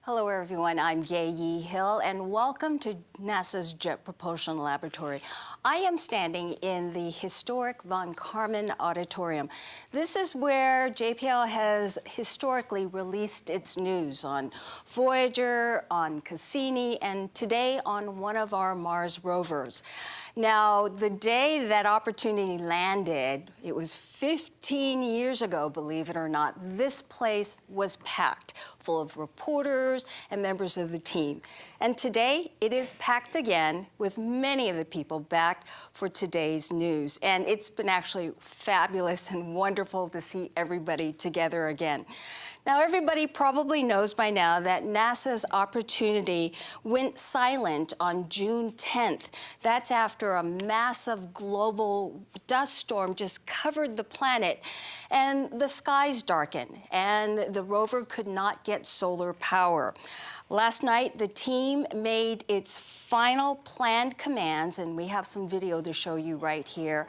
Hello everyone, I'm Gay Yee Hill and welcome to NASA's Jet Propulsion Laboratory. I am standing in the historic Von Karman Auditorium. This is where JPL has historically released its news on Voyager, on Cassini, and today on one of our Mars rovers. Now, the day that Opportunity landed, it was 15 years ago, believe it or not, this place was packed, full of reporters and members of the team. And today, it is packed again with many of the people back for today's news. And it's been actually fabulous and wonderful to see everybody together again. Now, everybody probably knows by now that NASA's Opportunity went silent on June 10th. That's after a massive global dust storm just covered the planet, and the skies darkened, and the rover could not get solar power. Last night, the team made its final planned commands, and we have some video to show you right here.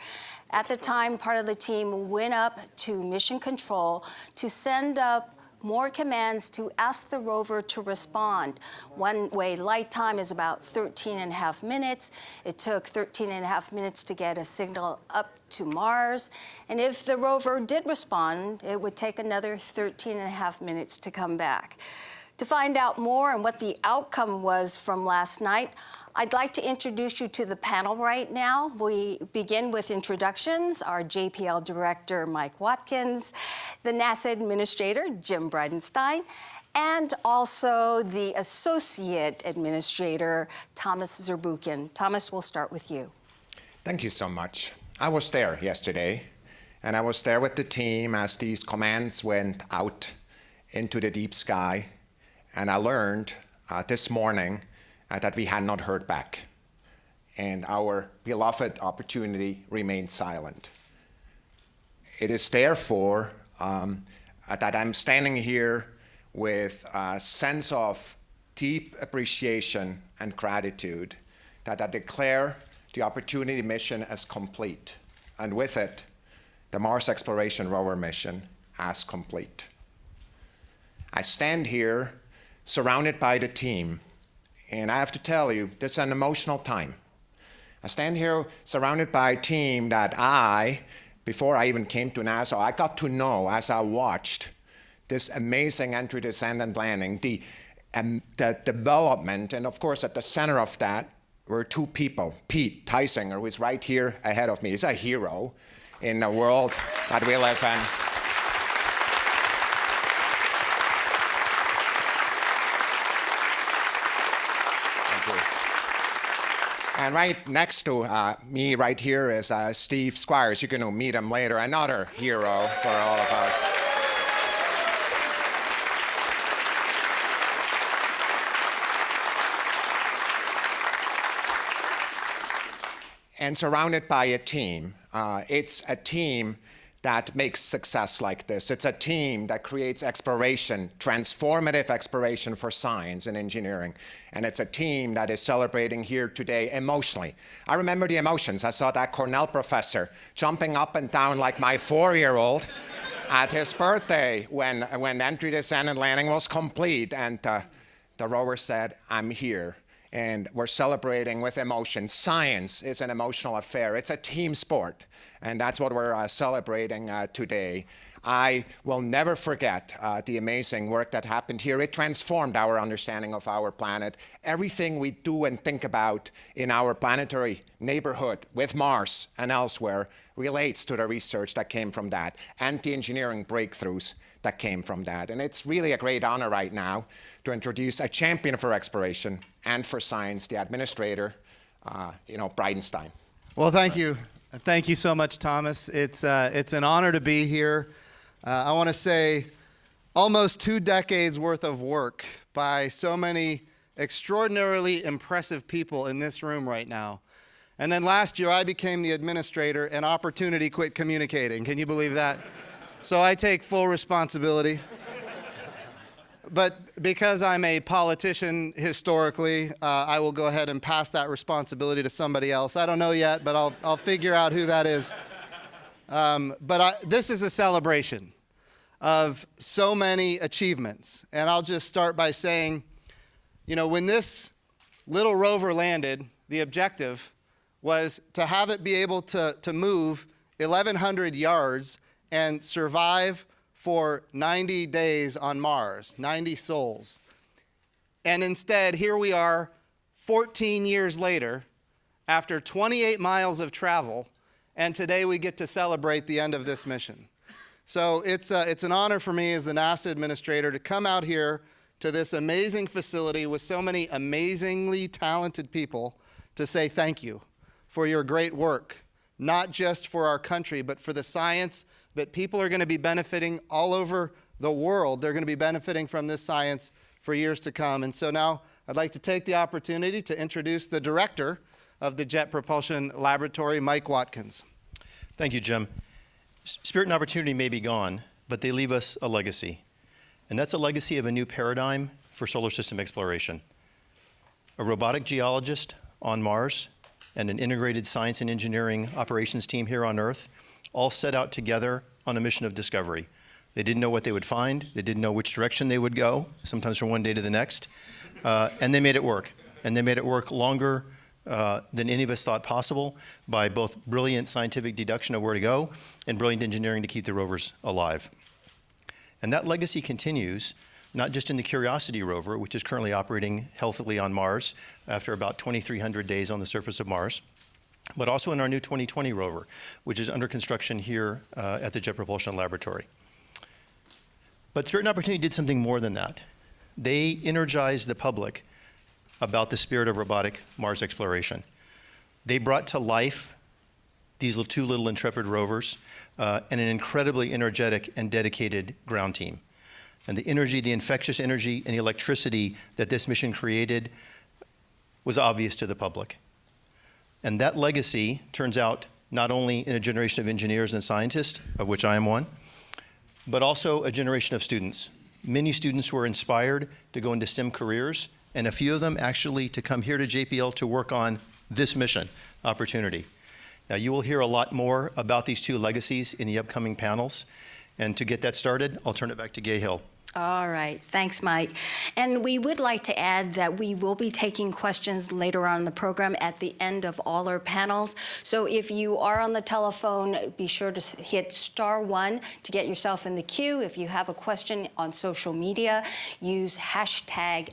At the time, part of the team went up to Mission Control to send up more commands to ask the rover to respond. One-way light time is about 13.5 minutes. It took 13.5 minutes to get a signal up to Mars. And if the rover did respond, it would take another 13.5 minutes to come back. To find out more on what the outcome was from last night, I'd like to introduce you to the panel right now. We begin with introductions. Our JPL director, Mike Watkins, the NASA administrator, Jim Bridenstine, and also the associate administrator, Thomas Zurbuchen. Thomas, we'll start with you. Thank you so much. I was there yesterday, and I was there with the team as these commands went out into the deep sky. And I learned this morning that we had not heard back, and our beloved Opportunity remained silent. It is therefore that I'm standing here with a sense of deep appreciation and gratitude that I declare the Opportunity mission as complete, and with it, the Mars Exploration Rover mission as complete. I stand here surrounded by the team, and I have to tell you, this is an emotional time. I stand here surrounded by a team that before I even came to NASA, I got to know as I watched this amazing entry, descent, and landing, the development, and of course at the center of that were two people. Pete Theisinger, who is right here ahead of me, is a hero in the world that we live in. And right next to me right here is Steve Squyres. You're going to meet him later, another hero for all of us. And surrounded by a team. It's a team that makes success like this. It's a team that creates exploration, transformative exploration for science and engineering. And it's a team that is celebrating here today emotionally. I remember the emotions. I saw that Cornell professor jumping up and down like my 4-year-old at his birthday when entry, descent, and landing was complete. And the rover said, "I'm here." And we're celebrating with emotion. Science is an emotional affair. It's a team sport, and that's what we're celebrating today. I will never forget the amazing work that happened here. It transformed our understanding of our planet. Everything we do and think about in our planetary neighborhood with Mars and elsewhere relates to the research that came from that and the engineering breakthroughs that came from that. And it's really a great honor right now to introduce a champion for exploration and for science, the administrator, Bridenstine. Well, thank you. Thank you so much, Thomas. It's an honor to be here. I want to say almost 2 decades worth of work by so many extraordinarily impressive people in this room right now. And then last year, I became the administrator and Opportunity quit communicating. Can you believe that? So I take full responsibility. But because I'm a politician historically, I will go ahead and pass that responsibility to somebody else. I don't know yet, but I'll figure out who that is. This is a celebration. of so many achievements. And I'll just start by saying, you know, when this little rover landed, the objective was to have it be able to move 1,100 yards and survive for 90 days on Mars, 90 sols. And instead, here we are 14 years later, after 28 miles of travel, and today we get to celebrate the end of this mission. So it's an honor for me as the NASA administrator to come out here to this amazing facility with so many amazingly talented people to say thank you for your great work, not just for our country, but for the science that people are going to be benefiting all over the world. They're going to be benefiting from this science for years to come. And so now I'd like to take the opportunity to introduce the director of the Jet Propulsion Laboratory, Mike Watkins. Thank you, Jim. Spirit and opportunity may be gone, but they leave us a legacy. And that's a legacy of a new paradigm for solar system exploration. A robotic geologist on Mars and an integrated science and engineering operations team here on Earth all set out together on a mission of discovery. They didn't know what they would find. They didn't know which direction they would go, sometimes from one day to the next. And they made it work. And they made it work longer than any of us thought possible by both brilliant scientific deduction of where to go and brilliant engineering to keep the rovers alive. And that legacy continues, not just in the Curiosity rover, which is currently operating healthily on Mars after about 2,300 days on the surface of Mars, but also in our new 2020 rover, which is under construction here at the Jet Propulsion Laboratory. But Spirit and Opportunity did something more than that. They energized the public about the spirit of robotic Mars exploration. They brought to life these two little intrepid rovers and an incredibly energetic and dedicated ground team. And the energy, the infectious energy and the electricity that this mission created was obvious to the public. And that legacy turns out not only in a generation of engineers and scientists, of which I am one, but also a generation of students. Many students were inspired to go into STEM careers, and a few of them actually to come here to JPL to work on this mission opportunity. Now, you will hear a lot more about these two legacies in the upcoming panels. And to get that started, I'll turn it back to Gay Hill. All right, thanks, Mike. And we would like to add that we will be taking questions later on in the program at the end of all our panels. So if you are on the telephone, be sure to hit *1 to get yourself in the queue. If you have a question on social media, use #AskNASA.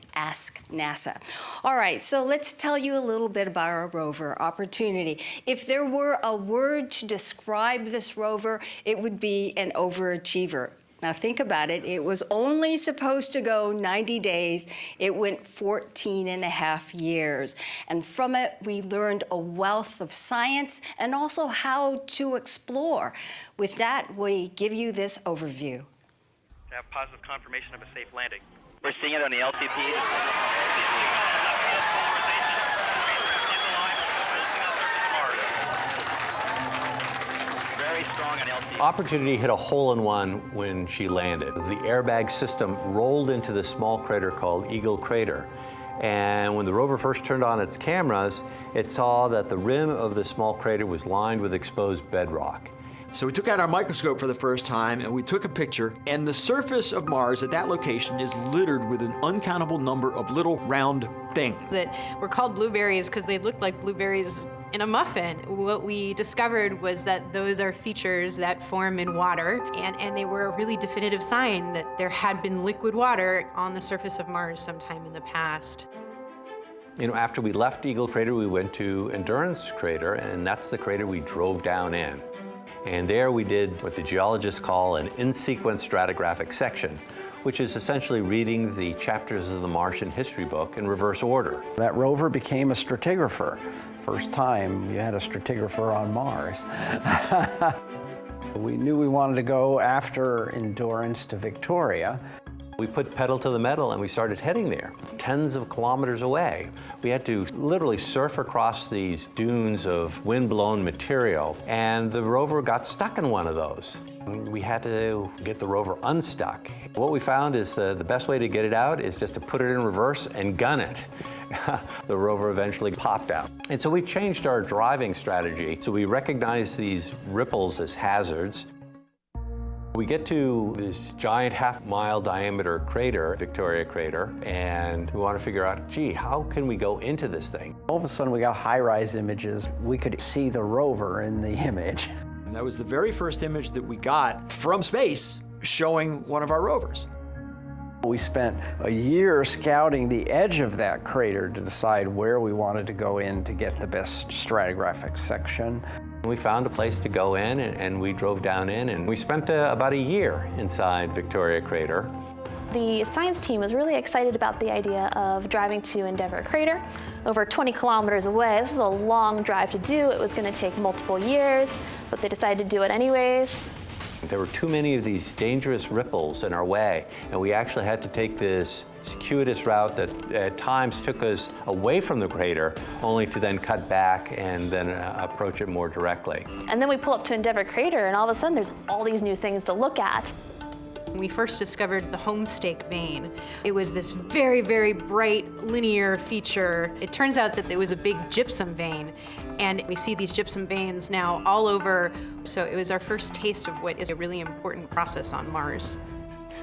All right, so let's tell you a little bit about our rover Opportunity. If there were a word to describe this rover, it would be an overachiever. Now think about it, it was only supposed to go 90 days. It went 14 and a half years. And from it, we learned a wealth of science and also how to explore. With that, we give you this overview. To have positive confirmation of a safe landing. We're seeing it on the LTP. Opportunity hit a hole-in-one when she landed. The airbag system rolled into the small crater called Eagle Crater. And when the rover first turned on its cameras, it saw that the rim of the small crater was lined with exposed bedrock. So we took out our microscope for the first time and we took a picture, and the surface of Mars at that location is littered with an uncountable number of little round things. That were called blueberries because they looked like blueberries in a muffin. What we discovered was that those are features that form in water, and they were a really definitive sign that there had been liquid water on the surface of Mars sometime in the past. You know, after we left Eagle Crater, we went to Endurance Crater, and that's the crater we drove down in. And there we did what the geologists call an in-sequence stratigraphic section, which is essentially reading the chapters of the Martian history book in reverse order. That rover became a stratigrapher. First time you had a stratigrapher on Mars. We knew we wanted to go after Endurance to Victoria. We put pedal to the metal and we started heading there, tens of kilometers away. We had to literally surf across these dunes of wind-blown material, and the rover got stuck in one of those. We had to get the rover unstuck. What we found is the best way to get it out is just to put it in reverse and gun it. The rover eventually popped out. And so we changed our driving strategy. So we recognized these ripples as hazards. We get to this giant half-mile diameter crater, Victoria Crater, and we want to figure out, gee, how can we go into this thing? All of a sudden we got high-rise images. We could see the rover in the image. And that was the very first image that we got from space showing one of our rovers. We spent a year scouting the edge of that crater to decide where we wanted to go in to get the best stratigraphic section. We found a place to go in, and we drove down in, and we spent about a year inside Victoria Crater. The science team was really excited about the idea of driving to Endeavour Crater, over 20 kilometers away. This is a long drive to do. It was going to take multiple years, but they decided to do it anyways. There were too many of these dangerous ripples in our way, and we actually had to take this circuitous route that at times took us away from the crater, only to then cut back and then approach it more directly. And then we pull up to Endeavour Crater, and all of a sudden there's all these new things to look at. We first discovered the homestake vein. It was this very, very bright linear feature. It turns out that there was a big gypsum vein, and we see these gypsum veins now all over. So it was our first taste of what is a really important process on Mars.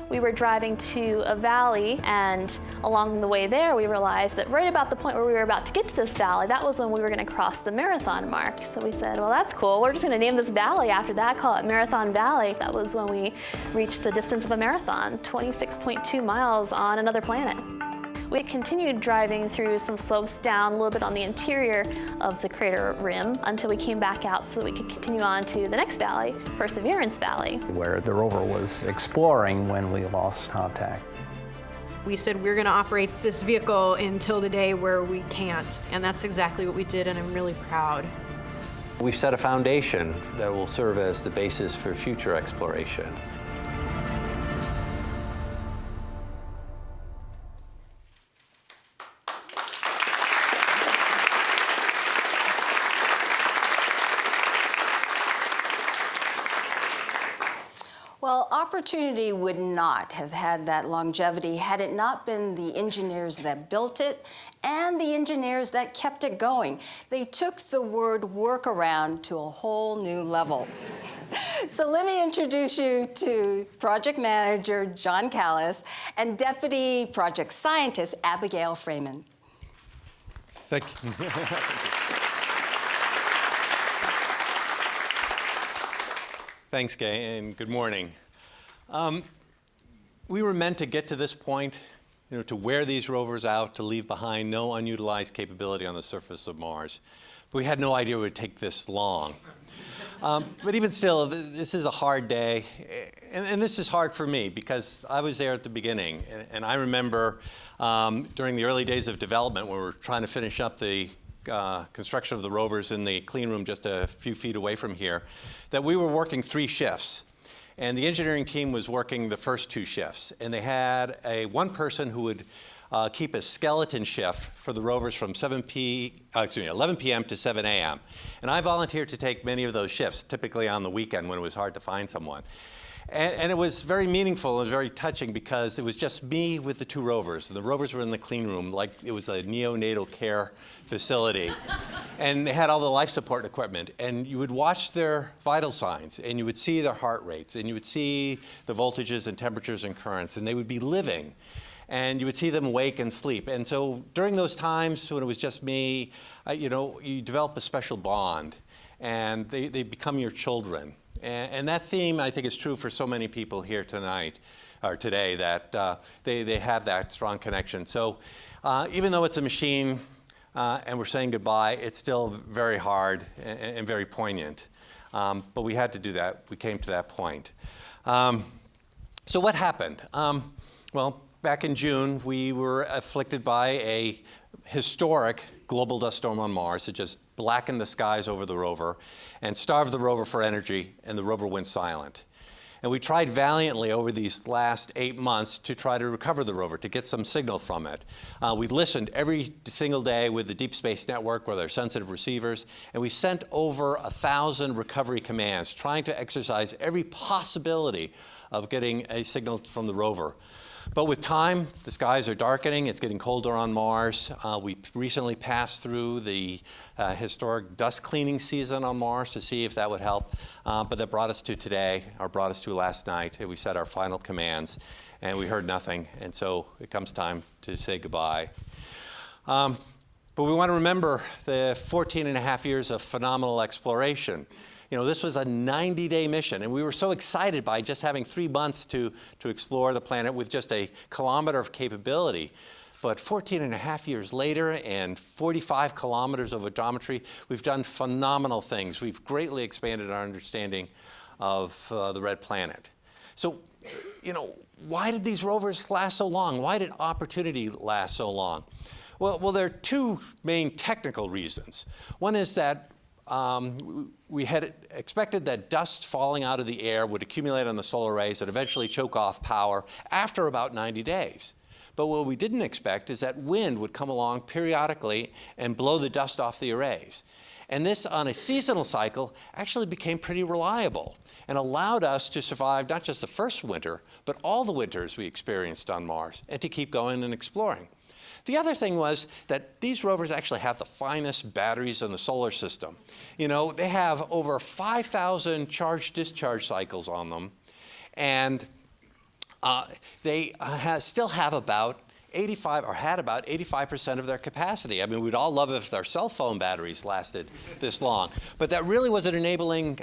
We were driving to a valley, and along the way there we realized that right about the point where we were about to get to this valley, that was when we were going to cross the marathon mark. So we said, well, that's cool. We're just going to name this valley after that, call it Marathon Valley. That was when we reached the distance of a marathon, 26.2 miles on another planet. We continued driving through some slopes down a little bit on the interior of the crater rim until we came back out so that we could continue on to the next valley, Perseverance Valley, Where the rover was exploring when we lost contact. We said we're going to operate this vehicle until the day where we can't, and that's exactly what we did, and I'm really proud. We've set a foundation that will serve as the basis for future exploration. Well, Opportunity would not have had that longevity had it not been the engineers that built it and the engineers that kept it going. They took the word workaround to a whole new level. So let me introduce you to Project Manager John Kallis and Deputy Project Scientist Abigail Freeman. Thank you. Thanks, Gay, and good morning. We were meant to get to this point, to wear these rovers out, to leave behind no unutilized capability on the surface of Mars. But we had no idea it would take this long. But even still, this is a hard day, and this is hard for me because I was there at the beginning, and I remember during the early days of development when we were trying to finish up the construction of the rovers in the clean room just a few feet away from here, that we were working 3 shifts. And the engineering team was working the first 2 shifts. And they had one person who would keep a skeleton shift for the rovers from 11 p.m. to 7 a.m. And I volunteered to take many of those shifts, typically on the weekend when it was hard to find someone. And it was very meaningful and very touching because it was just me with the 2 rovers. And the rovers were in the clean room like it was a neonatal care facility. And they had all the life support equipment. And you would watch their vital signs, and you would see their heart rates, and you would see the voltages and temperatures and currents, and they would be living. And you would see them wake and sleep. And so during those times when it was just me, you develop a special bond, and they become your children. And that theme, I think, is true for so many people here tonight, or today, that they have that strong connection. So even though it's a machine and we're saying goodbye, it's still very hard and very poignant. But we had to do that. We came to that point. So what happened? Well, back in June, we were afflicted by a historic global dust storm on Mars. It just blackened the skies over the rover and starved the rover for energy, and the rover went silent. And we tried valiantly over these last 8 months to try to recover the rover, to get some signal from it. We listened every single day with the Deep Space Network, with our sensitive receivers, and we sent over 1,000 recovery commands, trying to exercise every possibility of getting a signal from the rover. But with time, the skies are darkening. It's getting colder on Mars. We recently passed through the historic dust cleaning season on Mars to see if that would help. But that brought us to today, or brought us to last night. We set our final commands, and we heard nothing. And so it comes time to say goodbye. But we want to remember the 14 and a half years of phenomenal exploration. You know, this was a 90-day mission, and we were so excited by just having 3 months to explore the planet with just a kilometer of capability. But 14 and a half years later and 45 kilometers of odometry, we've done phenomenal things. We've greatly expanded our understanding of the red planet. So, you know, why did these rovers last so long? Why did Opportunity last so long? Well, there are 2 main technical reasons. One is that we had expected that dust falling out of the air would accumulate on the solar rays and eventually choke off power after about 90 days. But what we didn't expect is that wind would come along periodically and blow the dust off the arrays. And this, on a seasonal cycle, actually became pretty reliable and allowed us to survive not just the first winter, but all the winters we experienced on Mars, and to keep going and exploring. The other thing was that these rovers actually have the finest batteries in the solar system. You know, they have over 5,000 charge-discharge cycles on them, and they still have about 85% of their capacity. I mean, we'd all love it if our cell phone batteries lasted this long. But that really was an enabling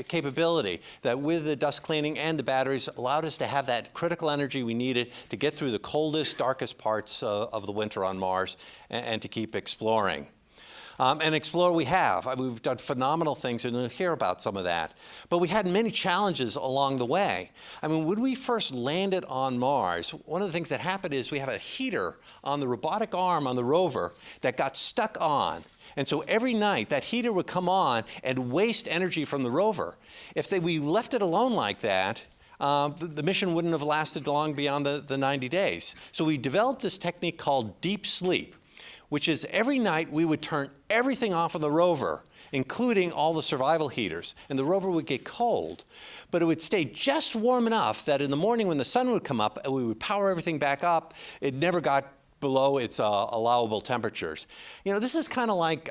capability that with the dust cleaning and the batteries allowed us to have that critical energy we needed to get through the coldest, darkest parts of the winter on Mars and to keep exploring. And explore we have. We've done phenomenal things, and you'll hear about some of that. But we had many challenges along the way. I mean, when we first landed on Mars, one of the things that happened is we have a heater on the robotic arm on the rover that got stuck on. And so every night, that heater would come on and waste energy from the rover. If we left it alone like that, the mission wouldn't have lasted long beyond the 90 days. So we developed this technique called deep sleep, which is every night we would turn everything off on the rover, including all the survival heaters. And the rover would get cold, but it would stay just warm enough that in the morning when the sun would come up and we would power everything back up, it never got below its allowable temperatures. You know, this is kind of like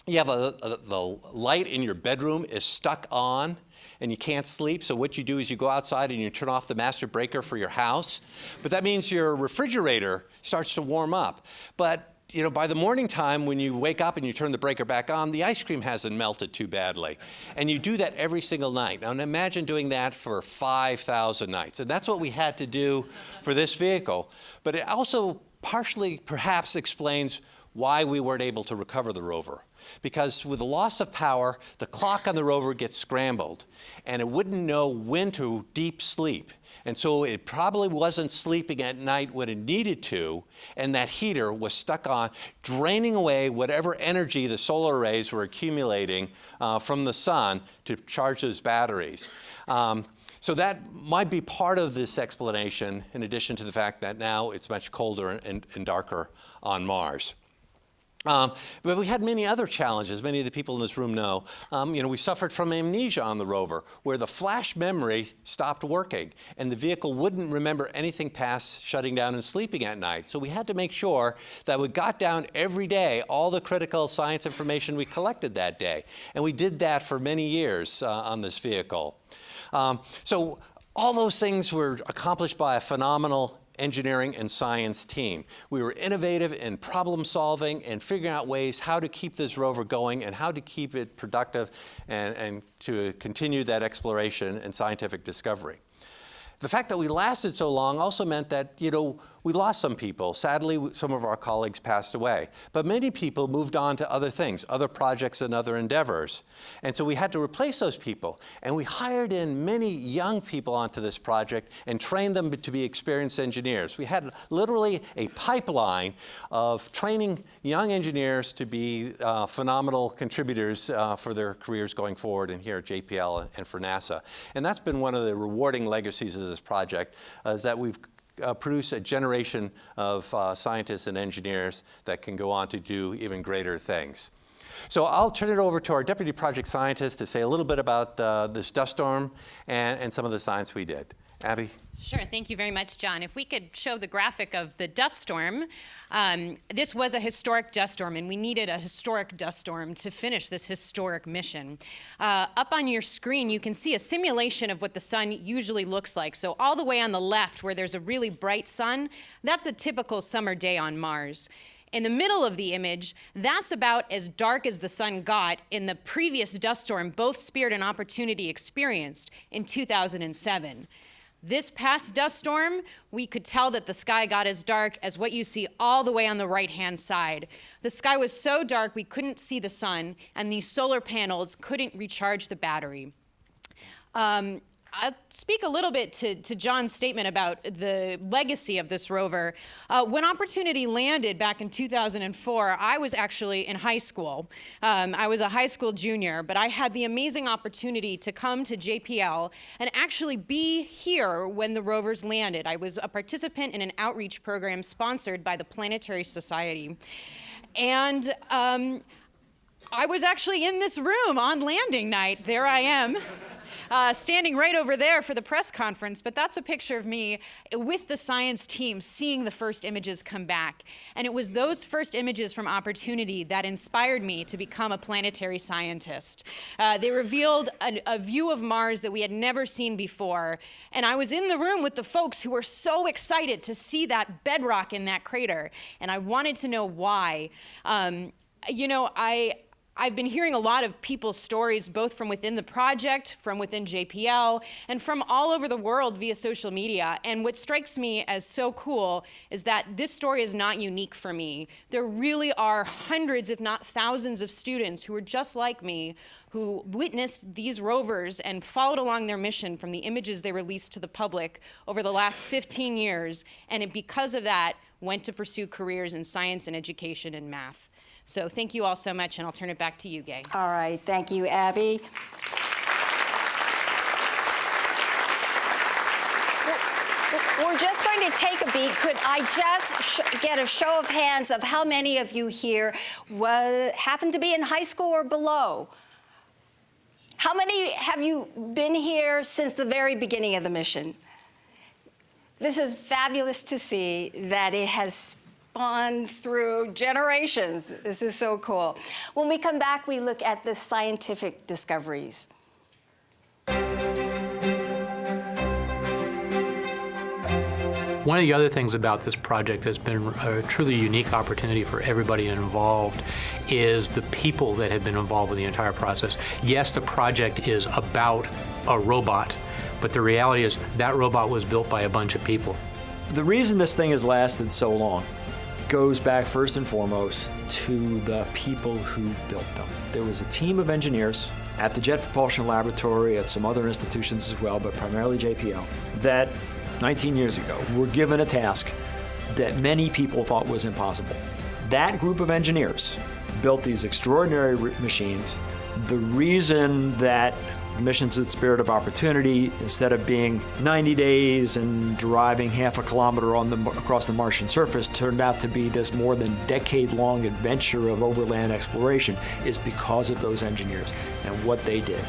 you have the light in your bedroom is stuck on and you can't sleep, so what you do is you go outside and you turn off the master breaker for your house. But that means your refrigerator starts to warm up. But you know, by the morning time, when you wake up and you turn the breaker back on, the ice cream hasn't melted too badly. And you do that every single night. Now imagine doing that for 5,000 nights. And that's what we had to do for this vehicle. But it also partially perhaps explains why we weren't able to recover the rover. Because with the loss of power, the clock on the rover gets scrambled, and it wouldn't know when to deep sleep. And so it probably wasn't sleeping at night when it needed to, and that heater was stuck on, draining away whatever energy the solar rays were accumulating from the sun to charge those batteries. So that might be part of this explanation, in addition to the fact that now it's much colder and darker on Mars. But we had many other challenges. Many of the people in this room know. You know, we suffered from amnesia on the rover, where the flash memory stopped working, and the vehicle wouldn't remember anything past shutting down and sleeping at night. So we had to make sure that we got down every day all the critical science information we collected that day. And we did that for many years on this vehicle. So all those things were accomplished by a phenomenal engineering and science team. We were innovative in problem solving and figuring out ways how to keep this rover going and how to keep it productive and to continue that exploration and scientific discovery. The fact that we lasted so long also meant that, you know, we lost some people. Sadly, some of our colleagues passed away. But many people moved on to other things, other projects and other endeavors. And so we had to replace those people. And we hired in many young people onto this project and trained them to be experienced engineers. We had literally a pipeline of training young engineers to be phenomenal contributors for their careers going forward and here at JPL and for NASA. And that's been one of the rewarding legacies of this project, is that we've produce a generation of scientists and engineers that can go on to do even greater things. So I'll turn it over to our deputy project scientist to say a little bit about this dust storm and some of the science we did. Abby? Sure, thank you very much, John. If we could show the graphic of the dust storm. This was a historic dust storm, and we needed a historic dust storm to finish this historic mission. Up on your screen, you can see a simulation of what the sun usually looks like. So all the way on the left, where there's a really bright sun, that's a typical summer day on Mars. In the middle of the image, that's about as dark as the sun got in the previous dust storm both Spirit and Opportunity experienced in 2007. This past dust storm, we could tell that the sky got as dark as what you see all the way on the right-hand side. The sky was so dark we couldn't see the sun, and these solar panels couldn't recharge the battery. I'll speak a little bit to John's statement about the legacy of this rover. When Opportunity landed back in 2004, I was actually in high school. I was a high school junior, but I had the amazing opportunity to come to JPL and actually be here when the rovers landed. I was a participant in an outreach program sponsored by the Planetary Society. And I was actually in this room on landing night. There I am. Standing right over there for the press conference, but that's a picture of me with the science team seeing the first images come back. And it was those first images from Opportunity that inspired me to become a planetary scientist. They revealed a view of Mars that we had never seen before. And I was in the room with the folks who were so excited to see that bedrock in that crater. And I wanted to know why. You know, I've been hearing a lot of people's stories, both from within the project, from within JPL, and from all over the world via social media. And what strikes me as so cool is that this story is not unique for me. There really are hundreds, if not thousands, of students who are just like me, who witnessed these rovers and followed along their mission from the images they released to the public over the last 15 years, and because of that, went to pursue careers in science and education and math. So thank you all so much, and I'll turn it back to you, Gay. All right, thank you, Abby. We're just going to take a beat. Could I just get a show of hands of how many of you here happened to be in high school or below? How many have you been here since the very beginning of the mission? This is fabulous to see that it has on through generations. This is so cool. When we come back, we look at the scientific discoveries. One of the other things about this project that's been a truly unique opportunity for everybody involved is the people that have been involved with the entire process. Yes, the project is about a robot, but the reality is that robot was built by a bunch of people. The reason this thing has lasted so long goes back first and foremost to the people who built them. There was a team of engineers at the Jet Propulsion Laboratory, at some other institutions as well, but primarily JPL, that 19 years ago were given a task that many people thought was impossible. That group of engineers built these extraordinary machines. The reason that missions with Spirit of Opportunity, instead of being 90 days and driving half a kilometer across the Martian surface, turned out to be this more than decade-long adventure of overland exploration, is because of those engineers and what they did.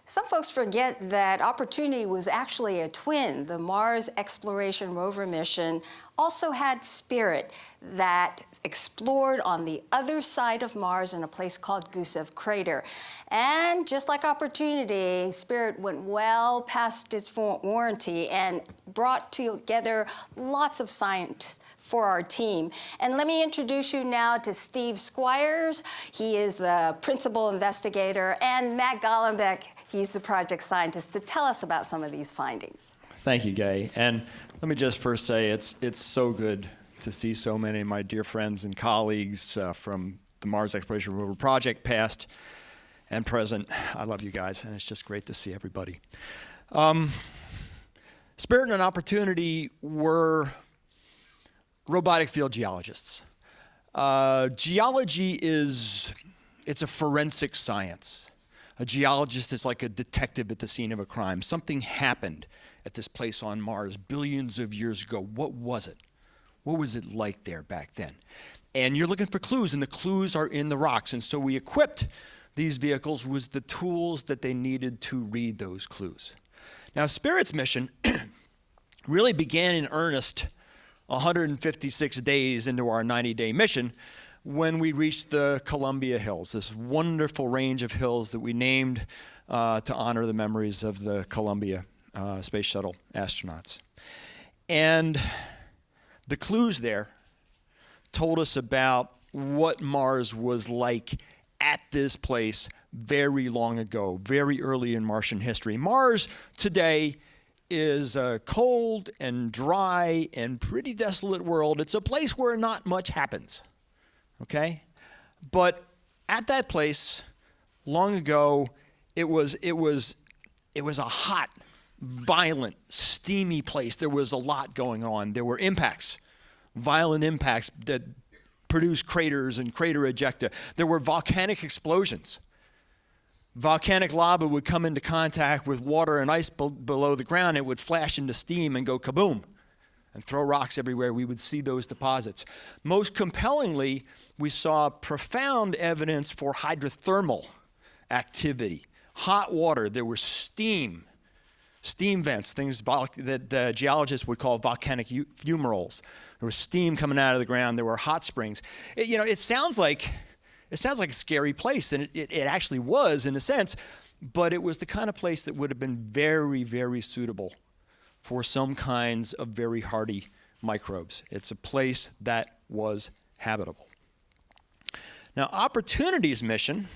Some folks forget that Opportunity was actually a twin. The Mars Exploration Rover mission also had Spirit that explored on the other side of Mars in a place called Gusev Crater. And just like Opportunity, Spirit went well past its warranty and brought together lots of science for our team. And let me introduce you now to Steve Squyres. He is the principal investigator, and Matt Gollenbeck, he's the project scientist, to tell us about some of these findings. Thank you, Gay. And let me just first say it's so good to see so many of my dear friends and colleagues from the Mars Exploration Rover project, past and present. I love you guys, and it's just great to see everybody. Spirit and Opportunity were robotic field geologists. Geology it's a forensic science. A geologist is like a detective at the scene of a crime. Something happened at this place on Mars billions of years ago. What was it? What was it like there back then? And you're looking for clues, and the clues are in the rocks. And so we equipped these vehicles was the tools that they needed to read those clues. Now, Spirit's mission really began in earnest 156 days into our 90-day mission when we reached the Columbia Hills, this wonderful range of hills that we named to honor the memories of the Columbia Space Shuttle astronauts. And the clues there told us about what Mars was like at this place very long ago, very early in Martian history. Mars today is a cold and dry and pretty desolate world. It's a place where not much happens, okay? But at that place, long ago, it was a hot, violent, steamy place. There was a lot going on. There were impacts, violent impacts that produced craters and crater ejecta. There were volcanic explosions. Volcanic lava would come into contact with water and ice below the ground. It would flash into steam and go kaboom and throw rocks everywhere. We would see those deposits. Most compellingly, we saw profound evidence for hydrothermal activity. Hot water, there was steam vents, things that the geologists would call volcanic fumaroles. There was steam coming out of the ground. There were hot springs. It sounds like a scary place, and it actually was in a sense, but it was the kind of place that would have been very, very suitable for some kinds of very hardy microbes. It's a place that was habitable. Now, Opportunity's mission,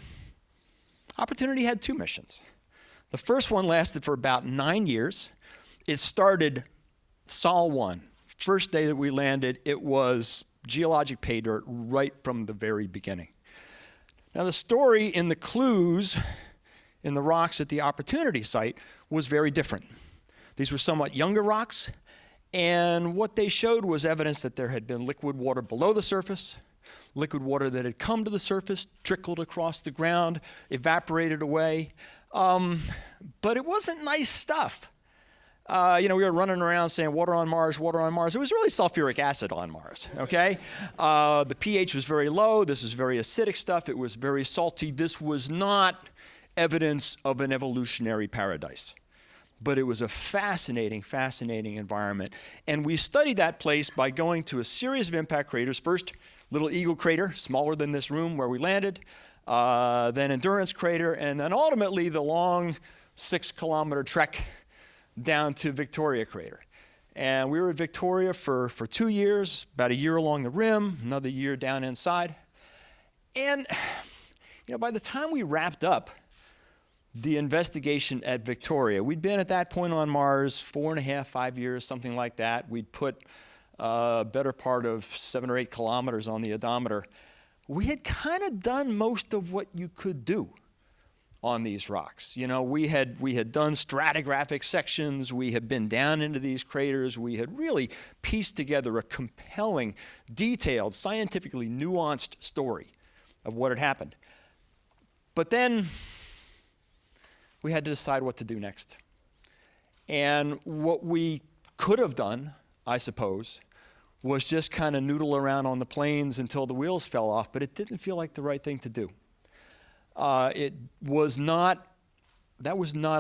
Opportunity had two missions. The first one lasted for about 9 years. It started Sol 1. First day that we landed, it was geologic pay dirt right from the very beginning. Now, the story in the clues in the rocks at the Opportunity site was very different. These were somewhat younger rocks, and what they showed was evidence that there had been liquid water below the surface, liquid water that had come to the surface, trickled across the ground, evaporated away. But it wasn't nice stuff. We were running around saying water on Mars, water on Mars. It was really sulfuric acid on Mars, okay? The pH was very low. This is very acidic stuff. It was very salty. This was not evidence of an evolutionary paradise. But it was a fascinating, fascinating environment. And we studied that place by going to a series of impact craters. First, Little Eagle Crater, smaller than this room where we landed. Then Endurance Crater, and then ultimately the long 6-kilometer trek down to Victoria Crater. And we were at Victoria for 2 years, about a year along the rim, another year down inside. And by the time we wrapped up the investigation at Victoria, we'd been at that point on Mars 4.5, 5 years, something like that. We'd put a better part of 7 or 8 kilometers on the odometer. We had kind of done most of what you could do on these rocks. We had done stratigraphic sections. We had been down into these craters. We had really pieced together a compelling, detailed, scientifically nuanced story of what had happened. But then we had to decide what to do next. And what we could have done, I suppose, was just kind of noodle around on the plains until the wheels fell off, but it didn't feel like the right thing to do. That was not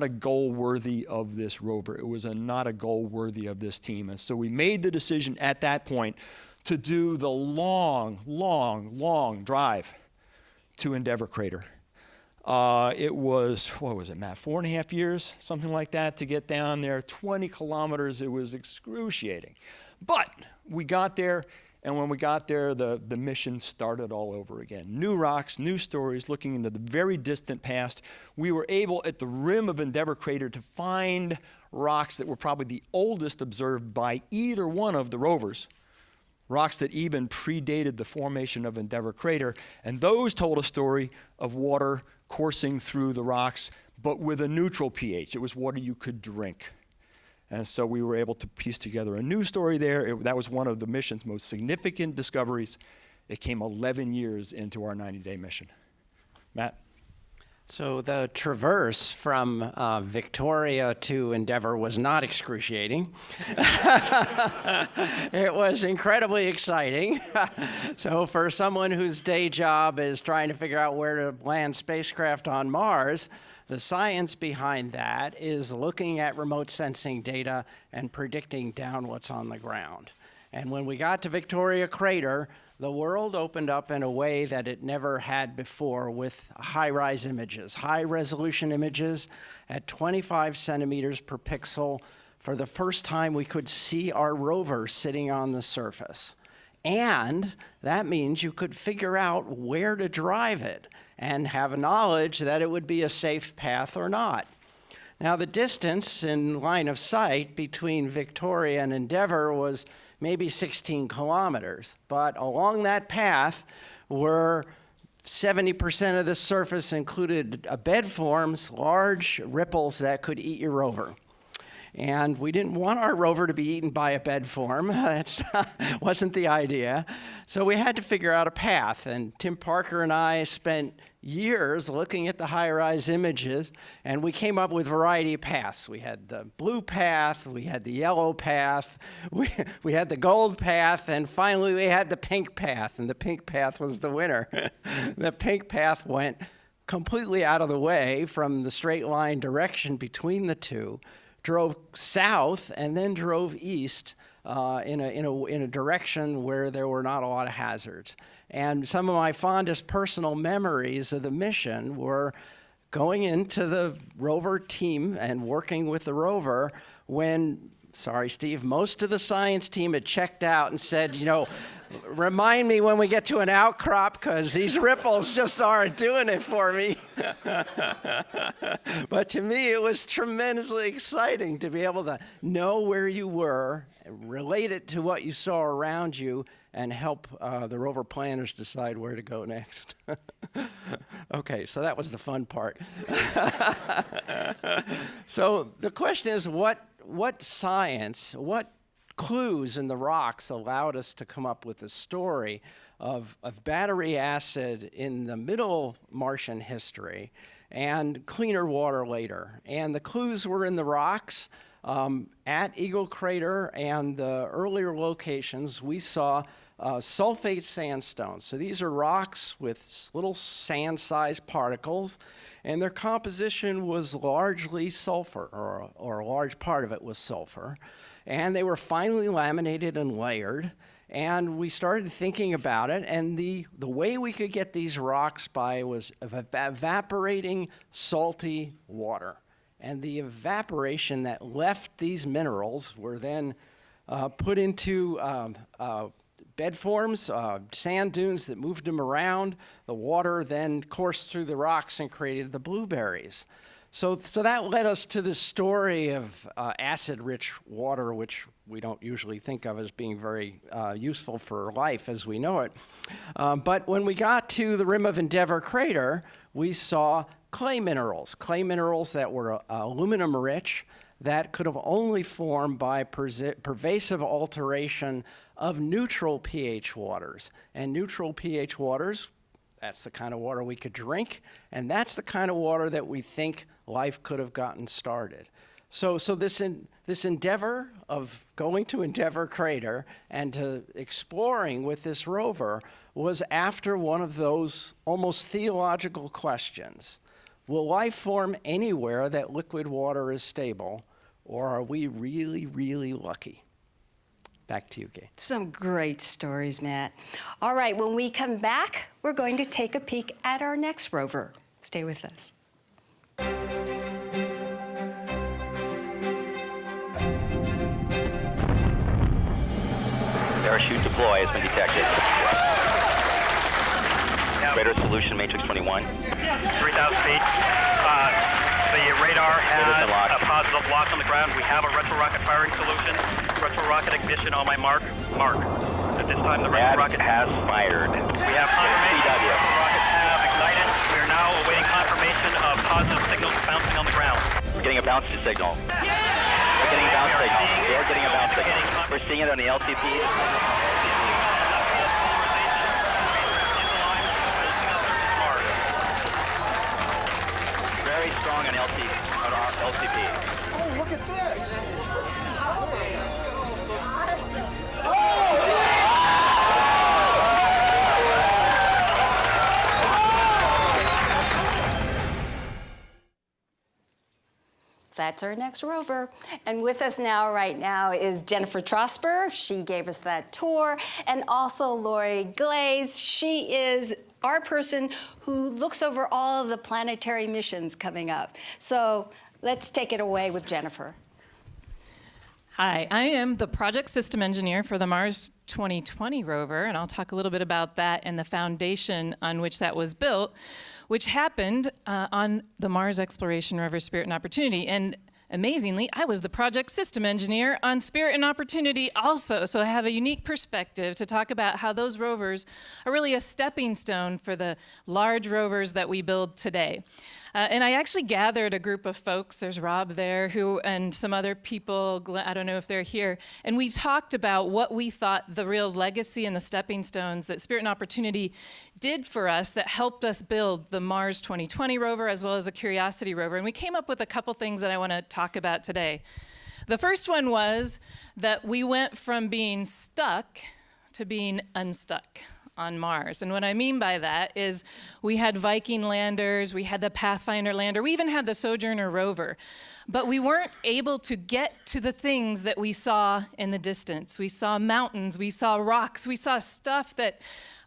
a goal worthy of this rover. It was not a goal worthy of this team. And so we made the decision at that point to do the long, long, long drive to Endeavour Crater. It was, what was it, Matt, 4.5 years, something like that, to get down there, 20 kilometers. It was excruciating. But we got there, and when we got there, the mission started all over again. New rocks, new stories, looking into the very distant past. We were able, at the rim of Endeavour Crater, to find rocks that were probably the oldest observed by either one of the rovers, rocks that even predated the formation of Endeavour Crater, and those told a story of water coursing through the rocks, but with a neutral pH. It was water you could drink. And so we were able to piece together a new story there. That was one of the mission's most significant discoveries. It came 11 years into our 90-day mission. Matt? So the traverse from Victoria to Endeavour was not excruciating. It was incredibly exciting. So for someone whose day job is trying to figure out where to land spacecraft on Mars, the science behind that is looking at remote sensing data and predicting down what's on the ground. And when we got to Victoria Crater, the world opened up in a way that it never had before with high-rise images, high-resolution images at 25 centimeters per pixel. For the first time, we could see our rover sitting on the surface. And that means you could figure out where to drive it and have knowledge that it would be a safe path or not. Now, the distance in line of sight between Victoria and Endeavour was maybe 16 kilometers, but along that path were 70% of the surface included bed forms, large ripples that could eat your rover. And we didn't want our rover to be eaten by a bed form. That wasn't the idea. So we had to figure out a path. And Tim Parker and I spent years looking at the high-rise images, and we came up with a variety of paths. We had the blue path, we had the yellow path, we had the gold path, and finally we had the pink path, and the pink path was the winner. The pink path went completely out of the way from the straight line direction between the two, drove south, and then drove east in a direction where there were not a lot of hazards. And some of my fondest personal memories of the mission were going into the rover team and working with the rover when, sorry, Steve, most of the science team had checked out and said, you know, remind me when we get to an outcrop because these ripples just aren't doing it for me. But to me, it was tremendously exciting to be able to know where you were, relate it to what you saw around you, and help the rover planners decide where to go next. Okay, so that was the fun part. So the question is, what science, what clues in the rocks allowed us to come up with a story of battery acid in the middle Martian history and cleaner water later? And the clues were in the rocks. At Eagle Crater and the earlier locations, we saw sulfate sandstone. So these are rocks with little sand-sized particles, and their composition was largely sulfur, or a large part of it was sulfur. And they were finely laminated and layered, and we started thinking about it, and the way we could get these rocks by was evaporating salty water. And the evaporation that left these minerals were then put into bed forms, sand dunes that moved them around. The water then coursed through the rocks and created the blueberries. So that led us to the story of acid-rich water, which we don't usually think of as being very useful for life as we know it. But when we got to the rim of Endeavour Crater, we saw clay minerals that were aluminum-rich, that could have only formed by pervasive alteration of neutral pH waters. And neutral pH waters, that's the kind of water we could drink, and that's the kind of water that we think life could have gotten started. So this endeavor of going to Endeavour Crater and to exploring with this rover was after one of those almost theological questions. Will life form anywhere that liquid water is stable, or are we really, really lucky? Back to you, Kay. Some great stories, Matt. All right, when we come back, we're going to take a peek at our next rover. Stay with us. Parachute deploy has been detected. Radar solution matrix 21. 3,000 feet. The radar has a positive lock on the ground. We have a retro-rocket firing solution. Retro-rocket ignition on my mark. At this time, the retro-rocket has fired. We have confirmation. Retro-rockets have ignited. We are now awaiting confirmation of positive signals bouncing on the ground. We're getting a bounce signal. We're getting a bounce signal. We're getting a bounce signal. We're seeing it on the LTP. very strong on LCP. Oh, look at this! That's our next rover. And with us right now is Jennifer Trosper. She gave us that tour. And also Lori Glaze. She is our person who looks over all of the planetary missions coming up. So let's take it away with Jennifer. Hi, I am the project system engineer for the Mars 2020 rover, and I'll talk a little bit about that and the foundation on which that was built, which happened on the Mars Exploration Rover Spirit and Opportunity. And amazingly, I was the project system engineer on Spirit and Opportunity also, so I have a unique perspective to talk about how those rovers are really a stepping stone for the large rovers that we build today. And I actually gathered a group of folks, there's Rob there, and some other people, I don't know if they're here, and we talked about what we thought the real legacy and the stepping stones that Spirit and Opportunity did for us that helped us build the Mars 2020 rover as well as a Curiosity rover. And we came up with a couple things that I want to talk about today. The first one was that we went from being stuck to being unstuck on Mars. And what I mean by that is we had Viking landers, we had the Pathfinder lander, we even had the Sojourner rover, but we weren't able to get to the things that we saw in the distance. We saw mountains, we saw rocks, we saw stuff that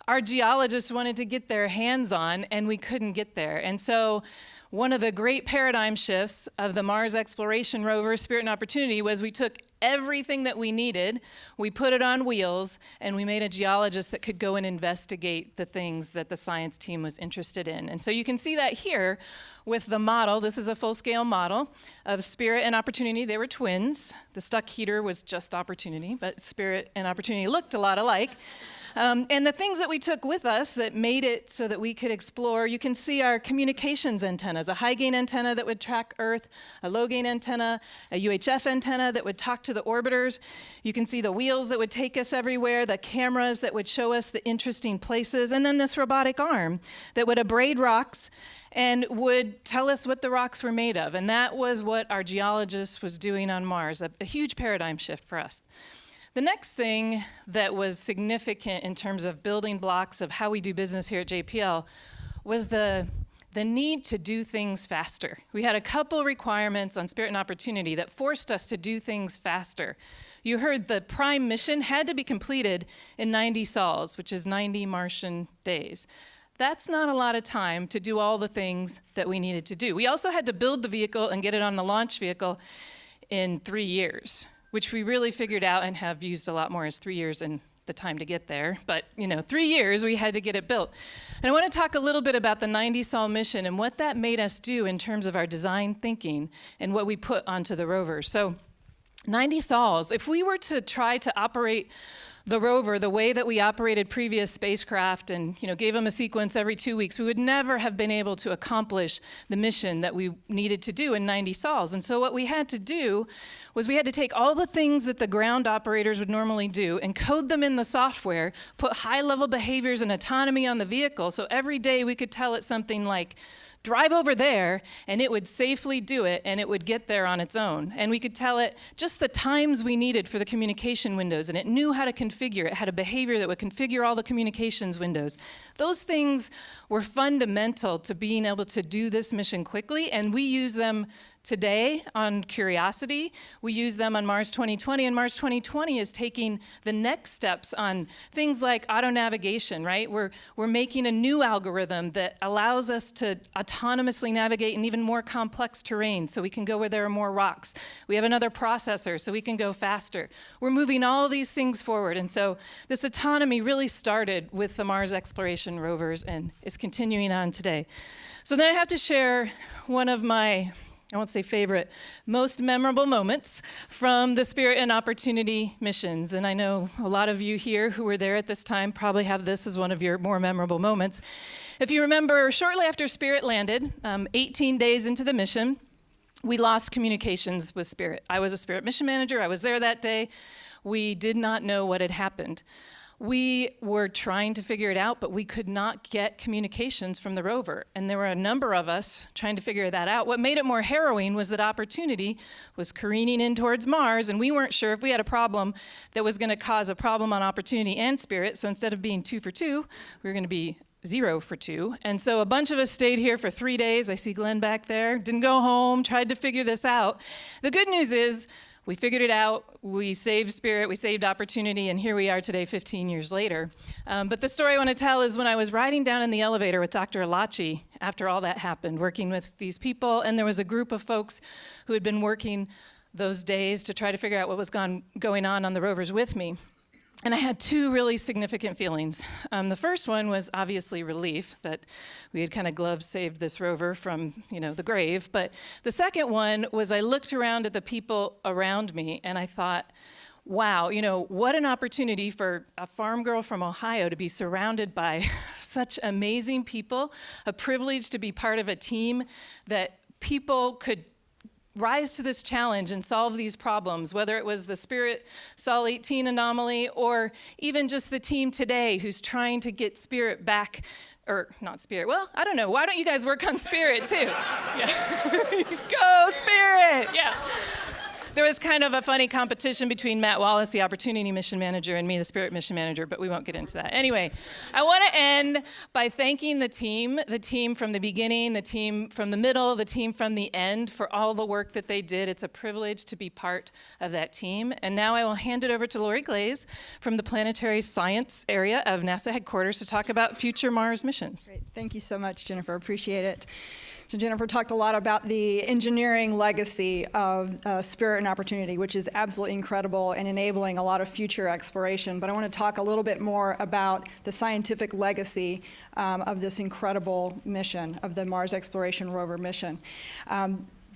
our geologists wanted to get their hands on, and we couldn't get there. And so one of the great paradigm shifts of the Mars Exploration Rover, Spirit and Opportunity, was we took everything that we needed, we put it on wheels, and we made a geologist that could go and investigate the things that the science team was interested in. And so you can see that here with the model. This is a full-scale model of Spirit and Opportunity. They were twins. The stuck heater was just Opportunity, but Spirit and Opportunity looked a lot alike. And the things that we took with us that made it so that we could explore, you can see our communications antennas, a high-gain antenna that would track Earth, a low-gain antenna, a UHF antenna that would talk to the orbiters. You can see the wheels that would take us everywhere, the cameras that would show us the interesting places, and then this robotic arm that would abrade rocks and would tell us what the rocks were made of. And that was what our geologist was doing on Mars, a huge paradigm shift for us. The next thing that was significant in terms of building blocks of how we do business here at JPL was the need to do things faster. We had a couple requirements on Spirit and Opportunity that forced us to do things faster. You heard the prime mission had to be completed in 90 sols, which is 90 Martian days. That's not a lot of time to do all the things that we needed to do. We also had to build the vehicle and get it on the launch vehicle in 3 years, which we really figured out and have used a lot more as 3 years and the time to get there. But 3 years we had to get it built. And I want to talk a little bit about the 90 sol mission and what that made us do in terms of our design thinking and what we put onto the rover. So 90 sols, if we were to try to operate the rover the way that we operated previous spacecraft and gave them a sequence every 2 weeks, we would never have been able to accomplish the mission that we needed to do in 90 sols. And so what we had to do was we had to take all the things that the ground operators would normally do and code them in the software, put high-level behaviors and autonomy on the vehicle, so every day we could tell it something like, drive over there, and it would safely do it, and it would get there on its own. And we could tell it just the times we needed for the communication windows, and it knew how to configure. It had a behavior that would configure all the communications windows. Those things were fundamental to being able to do this mission quickly, and we use them today on Curiosity. We use them on Mars 2020, and Mars 2020 is taking the next steps on things like auto navigation, right? We're making a new algorithm that allows us to autonomously navigate in even more complex terrain so we can go where there are more rocks. We have another processor so we can go faster. We're moving all of these things forward, and so this autonomy really started with the Mars Exploration Rovers and is continuing on today. So then I have to share one of my, I won't say favorite, most memorable moments from the Spirit and Opportunity missions. And I know a lot of you here who were there at this time probably have this as one of your more memorable moments. If you remember, shortly after Spirit landed, 18 days into the mission, we lost communications with Spirit. I was a Spirit mission manager. I was there that day. We did not know what had happened. we were trying to figure it out, but we could not get communications from the rover. And there were a number of us trying to figure that out. What made it more harrowing was that Opportunity was careening in towards Mars, and we weren't sure if we had a problem that was going to cause a problem on Opportunity and Spirit. So instead of being 2 for 2, we were going to be 0 for 2. And so a bunch of us stayed here for 3 days. I see Glenn back there. Didn't go home, tried to figure this out. The good news is, we figured it out, we saved Spirit, we saved Opportunity, and here we are today 15 years later. But the story I want to tell is when I was riding down in the elevator with Dr. Alachi after all that happened, working with these people, and there was a group of folks who had been working those days to try to figure out what was going on the rovers with me. And I had 2 really significant feelings. The first one was obviously relief that we had kind of glove saved this rover from, the grave. But the second one was I looked around at the people around me and I thought, wow, what an opportunity for a farm girl from Ohio to be surrounded by such amazing people, a privilege to be part of a team that people could rise to this challenge and solve these problems, whether it was the Spirit Sol 18 anomaly or even just the team today who's trying to get Spirit back, or not Spirit, well, I don't know. Why don't you guys work on Spirit too? Yeah. Go Spirit! Yeah. There was kind of a funny competition between Matt Wallace, the Opportunity Mission Manager, and me, the Spirit Mission Manager, but we won't get into that. Anyway, I want to end by thanking the team from the beginning, the team from the middle, the team from the end for all the work that they did. It's a privilege to be part of that team. And now I will hand it over to Lori Glaze from the Planetary Science area of NASA headquarters to talk about future Mars missions. Great. Thank you so much, Jennifer. Appreciate it. So Jennifer talked a lot about the engineering legacy of Spirit and Opportunity, which is absolutely incredible and enabling a lot of future exploration. But I want to talk a little bit more about the scientific legacy of this incredible mission, of the Mars Exploration Rover mission.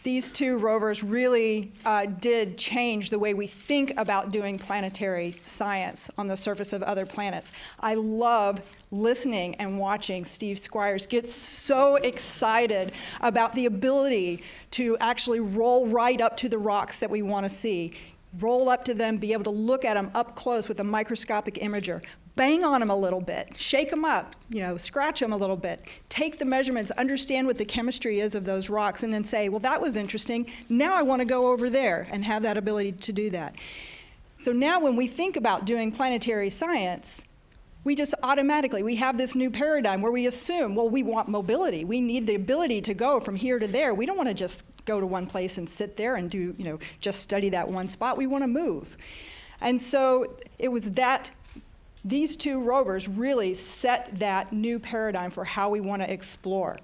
These 2 rovers really did change the way we think about doing planetary science on the surface of other planets. I love listening and watching Steve Squyres get so excited about the ability to actually roll right up to the rocks that we want to see, roll up to them, be able to look at them up close with a microscopic imager, bang on them a little bit, shake them up, scratch them a little bit, take the measurements, understand what the chemistry is of those rocks, and then say, well, that was interesting. Now I want to go over there and have that ability to do that. So now when we think about doing planetary science, we just automatically, we have this new paradigm where we assume, well, we want mobility. We need the ability to go from here to there. We don't want to just go to one place and sit there and do, just study that one spot. We want to move. And so it was that these 2 rovers really set that new paradigm for how we want to explore.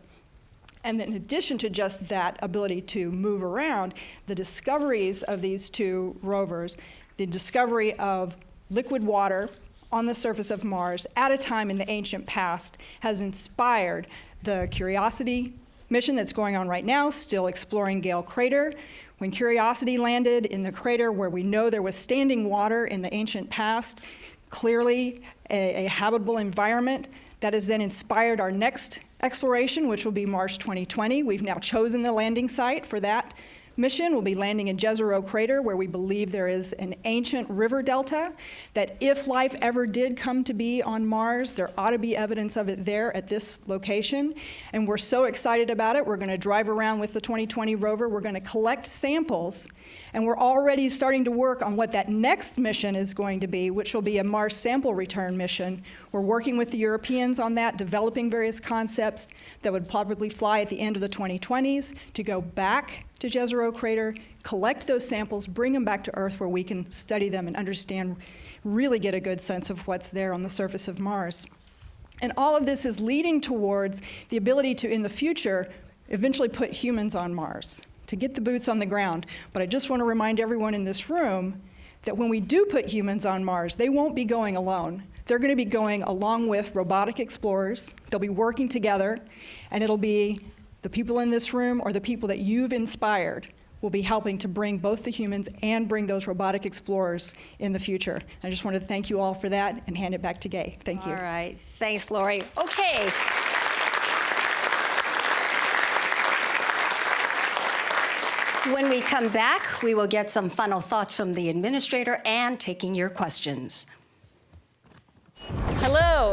And then in addition to just that ability to move around, the discoveries of these 2 rovers, the discovery of liquid water on the surface of Mars at a time in the ancient past, has inspired the Curiosity mission that's going on right now, still exploring Gale Crater. When Curiosity landed in the crater where we know there was standing water in the ancient past, clearly a habitable environment, that has then inspired our next exploration, which will be Mars 2020. We've now chosen the landing site for that mission. We'll be landing in Jezero Crater, where we believe there is an ancient river delta, that if life ever did come to be on Mars, there ought to be evidence of it there at this location. And we're so excited about it. We're going to drive around with the 2020 rover. We're going to collect samples, and we're already starting to work on what that next mission is going to be, which will be a Mars sample return mission. We're working with the Europeans on that, developing various concepts that would probably fly at the end of the 2020s to go back to Jezero Crater, collect those samples, bring them back to Earth where we can study them and understand, really get a good sense of what's there on the surface of Mars. And all of this is leading towards the ability to, in the future, eventually put humans on Mars, to get the boots on the ground. But I just want to remind everyone in this room that when we do put humans on Mars, they won't be going alone. They're going to be going along with robotic explorers. They'll be working together, and it'll be the people in this room or the people that you've inspired will be helping to bring both the humans and bring those robotic explorers in the future. I just wanted to thank you all for that and hand it back to Gay. Thank you. All right. Thanks, Lori. Okay. When we come back, we will get some final thoughts from the administrator and taking your questions.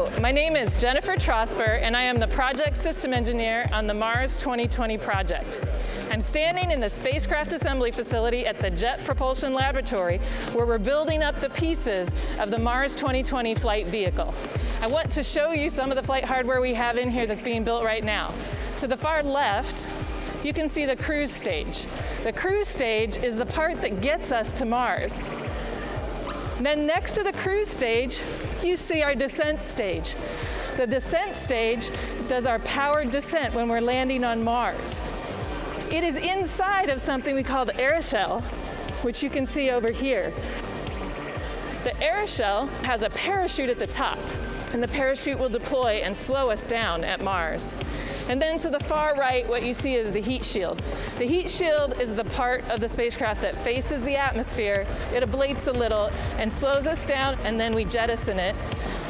So my name is Jennifer Trosper, and I am the project system engineer on the Mars 2020 project. I'm standing in the spacecraft assembly facility at the Jet Propulsion Laboratory, where we're building up the pieces of the Mars 2020 flight vehicle. I want to show you some of the flight hardware we have in here that's being built right now. To the far left, you can see the cruise stage. The cruise stage is the part that gets us to Mars. Then next to the cruise stage, you see our descent stage. The descent stage does our powered descent when we're landing on Mars. It is inside of something we call the aeroshell, which you can see over here. The aeroshell has a parachute at the top, and the parachute will deploy and slow us down at Mars. And then to the far right, what you see is the heat shield. The heat shield is the part of the spacecraft that faces the atmosphere. It ablates a little and slows us down, and then we jettison it.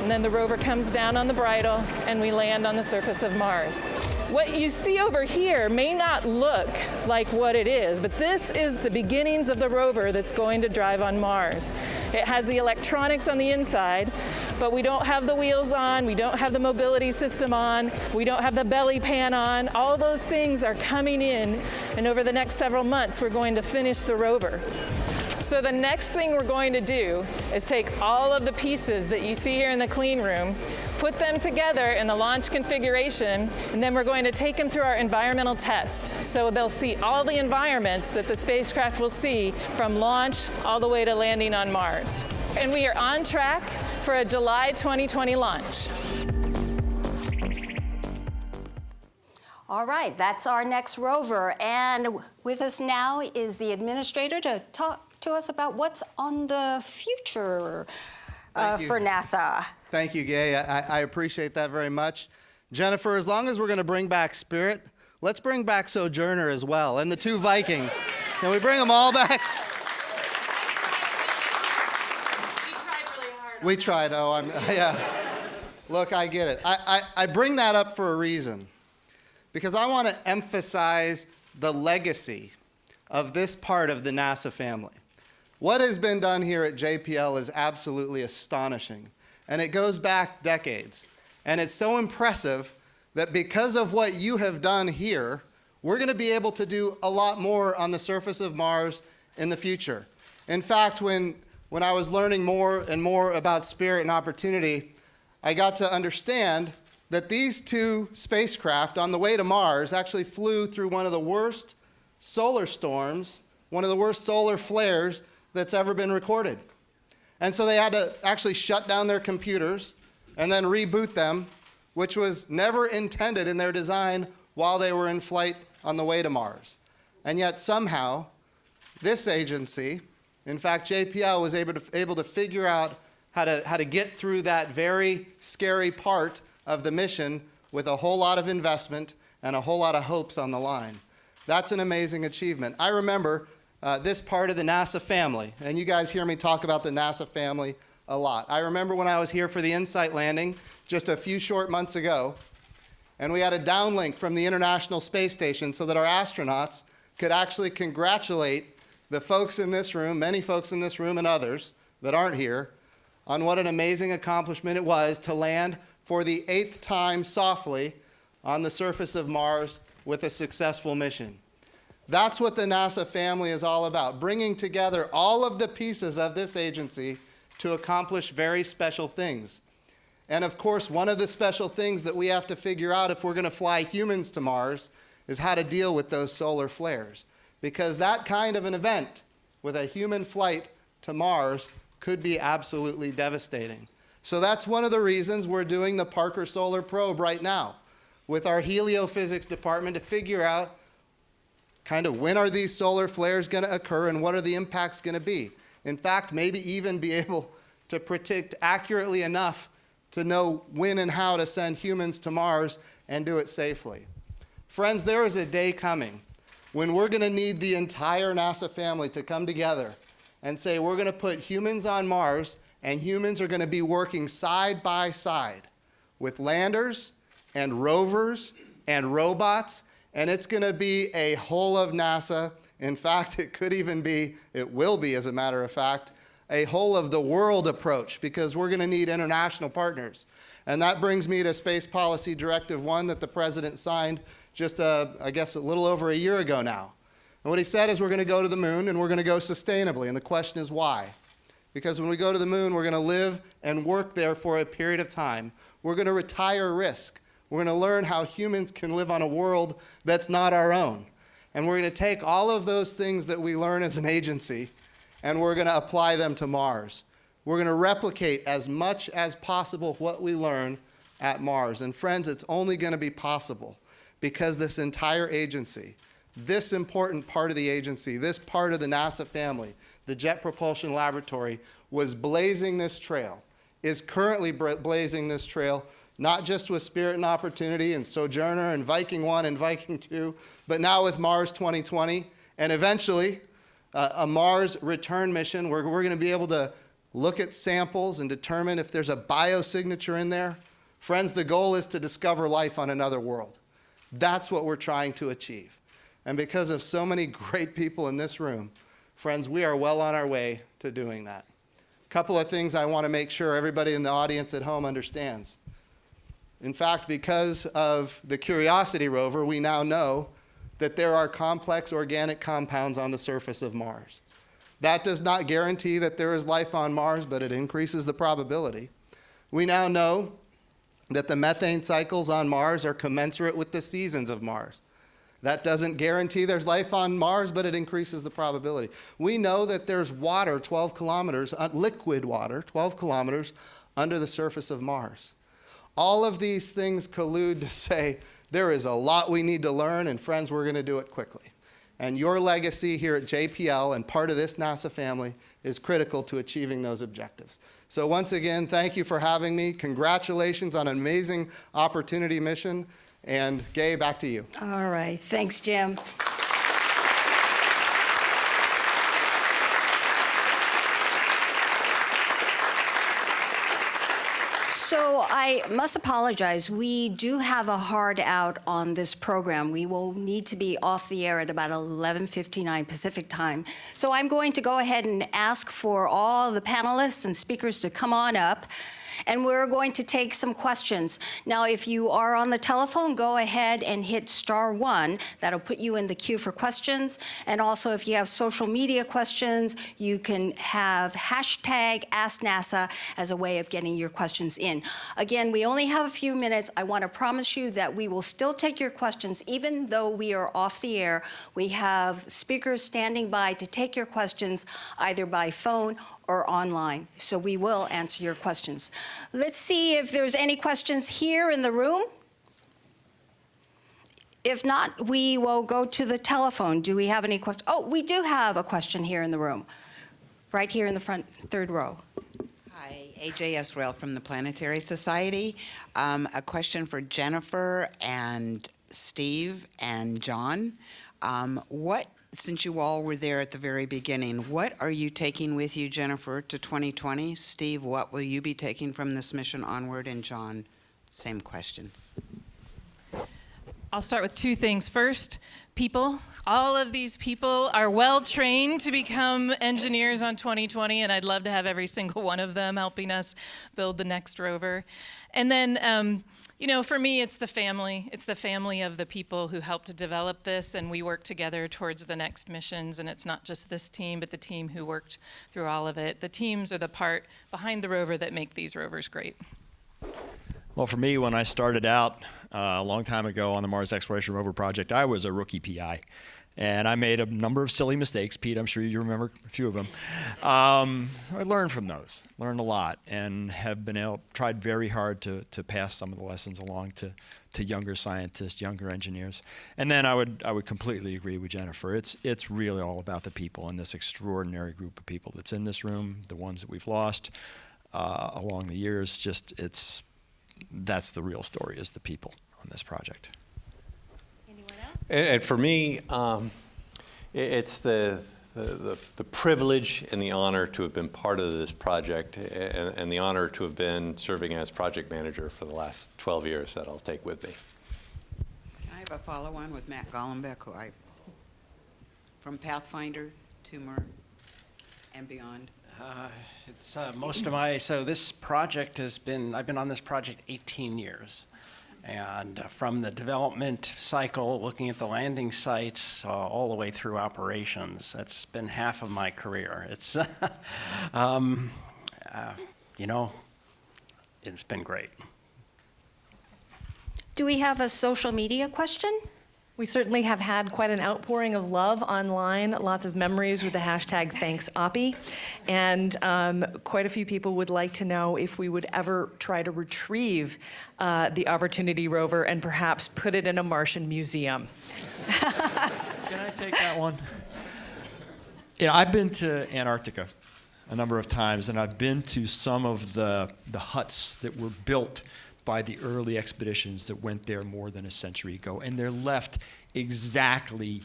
And then the rover comes down on the bridle, and we land on the surface of Mars. What you see over here may not look like what it is, but this is the beginnings of the rover that's going to drive on Mars. It has the electronics on the inside, but we don't have the wheels on, we don't have the mobility system on, we don't have the belly pan on. All those things are coming in, and over the next several months, we're going to finish the rover. So the next thing we're going to do is take all of the pieces that you see here in the clean room, put them together in the launch configuration, and then we're going to take them through our environmental test. So they'll see all the environments that the spacecraft will see from launch all the way to landing on Mars. And we are on track for a July 2020 launch. All right, that's our next rover. And with us now is the administrator to talk to us about what's on the future for NASA. Thank you, Gay. I appreciate that very much. Jennifer, as long as we're going to bring back Spirit, let's bring back Sojourner as well, and the two Vikings. Can we bring them all back? We tried. Oh, yeah. Look, I get it. I bring that up for a reason, because I want to emphasize the legacy of this part of the NASA family. What has been done here at JPL is absolutely astonishing, and it goes back decades. And it's so impressive that because of what you have done here, we're going to be able to do a lot more on the surface of Mars in the future. In fact, when I was learning more and more about Spirit and Opportunity, I got to understand that these two spacecraft on the way to Mars actually flew through one of the worst solar storms, one of the worst solar flares that's ever been recorded. And so they had to actually shut down their computers and then reboot them, which was never intended in their design while they were in flight on the way to Mars. And yet somehow, this agency, in fact, JPL, was able to figure out how to get through that very scary part of the mission with a whole lot of investment and a whole lot of hopes on the line. That's an amazing achievement. I remember this part of the NASA family, and you guys hear me talk about the NASA family a lot. I remember when I was here for the InSight landing just a few short months ago, and we had a downlink from the International Space Station so that our astronauts could actually congratulate the folks in this room, many folks in this room and others that aren't here, on what an amazing accomplishment it was to land for the 8th time softly on the surface of Mars with a successful mission. That's what the NASA family is all about, bringing together all of the pieces of this agency to accomplish very special things. And of course, one of the special things that we have to figure out if we're going to fly humans to Mars is how to deal with those solar flares. Because that kind of an event with a human flight to Mars could be absolutely devastating. So that's one of the reasons we're doing the Parker Solar Probe right now with our heliophysics department to figure out kind of when are these solar flares going to occur and what are the impacts going to be. In fact, maybe even be able to predict accurately enough to know when and how to send humans to Mars and do it safely. Friends, there is a day coming when we're going to need the entire NASA family to come together and say we're going to put humans on Mars, and humans are going to be working side by side with landers and rovers and robots, and it's going to be a whole of NASA. In fact, it could even be, it will be, as a matter of fact, a whole of the world approach, because we're going to need international partners. And that brings me to Space Policy Directive 1 that the President signed just, I guess, a little over a year ago now. And what he said is we're going to go to the moon, and we're going to go sustainably. And the question is why? Because when we go to the moon, we're going to live and work there for a period of time. We're going to retire risk. We're going to learn how humans can live on a world that's not our own. And we're going to take all of those things that we learn as an agency, and we're going to apply them to Mars. We're going to replicate as much as possible what we learn at Mars. And friends, it's only going to be possible because this entire agency, this important part of the agency, this part of the NASA family, the Jet Propulsion Laboratory, was blazing this trail, is currently blazing this trail, not just with Spirit and Opportunity and Sojourner and Viking 1 and Viking 2, but now with Mars 2020, and eventually a Mars return mission where we're going to be able to look at samples and determine if there's a biosignature in there. Friends, the goal is to discover life on another world. That's what we're trying to achieve. And because of so many great people in this room, friends, we are well on our way to doing that. A couple of things I want to make sure everybody in the audience at home understands. In fact, because of the Curiosity rover, we now know that there are complex organic compounds on the surface of Mars. That does not guarantee that there is life on Mars, but it increases the probability. We now know that the methane cycles on Mars are commensurate with the seasons of Mars. That doesn't guarantee there's life on Mars, but it increases the probability. We know that there's water 12 kilometers, liquid water, 12 kilometers under the surface of Mars. All of these things collude to say there is a lot we need to learn, and friends, we're going to do it quickly. And your legacy here at JPL and part of this NASA family is critical to achieving those objectives. So once again, thank you for having me. Congratulations on an amazing opportunity mission. And Gay, back to you. All right. Thanks, Jim. So I must apologize. We do have a hard out on this program. We will need to be off the air at about 11:59 Pacific time. So I'm going to go ahead and ask for all the panelists and speakers to come on up. And we're going to take some questions. Now, if you are on the telephone, go ahead and hit *1. That'll put you in the queue for questions. And also, if you have social media questions, you can have #AskNASA as a way of getting your questions in. Again, we only have a few minutes. I want to promise you that we will still take your questions, even though we are off the air. We have speakers standing by to take your questions, either by phone or online. So we will answer your questions. Let's see if there's any questions here in the room. If not, we will go to the telephone. Do we have any questions? Oh, we do have a question here in the room, right here in the front, third row. Hi, AJ Esrael from the Planetary Society. A question for Jennifer and Steve and John. Since you all were there at the very beginning, what are you taking with you, Jennifer, to 2020? Steve, what will you be taking from this mission onward? And John, same question. I'll start with two things. First, people. All of these people are well trained to become engineers on 2020, and I'd love to have every single one of them helping us build the next rover. And then, you know, for me, it's the family. It's the family of the people who helped to develop this, and we work together towards the next missions. And it's not just this team, but the team who worked through all of it. The teams are the part behind the rover that make these rovers great. Well, for me, when I started out a long time ago on the Mars Exploration Rover project, I was a rookie PI. And I made a number of silly mistakes. Pete, I'm sure you remember a few of them. I learned from those, learned a lot, and have tried very hard to pass some of the lessons along to younger scientists, younger engineers. And then I would completely agree with Jennifer. It's really all about the people and this extraordinary group of people that's in this room, the ones that we've lost along the years. That's the real story, is the people on this project. And for me, it's the privilege and the honor to have been part of this project, and the honor to have been serving as project manager for the last 12 years that I'll take with me. Can I have a follow-on with Matt Gollenbeck, from Pathfinder to Mars and beyond? It's most of my, so this project has been, I've been on this project 18 years. And from the development cycle, looking at the landing sites, all the way through operations, that's been half of my career. It's, you know, it's been great. Do we have a social media question? We certainly have had quite an outpouring of love online, lots of memories with the hashtag #ThanksAppi, and quite a few people would like to know if we would ever try to retrieve the Opportunity rover and perhaps put it in a Martian museum. Can I take that one? Yeah, I've been to Antarctica a number of times, and I've been to some of the huts that were built by the early expeditions that went there more than a century ago, and they're left exactly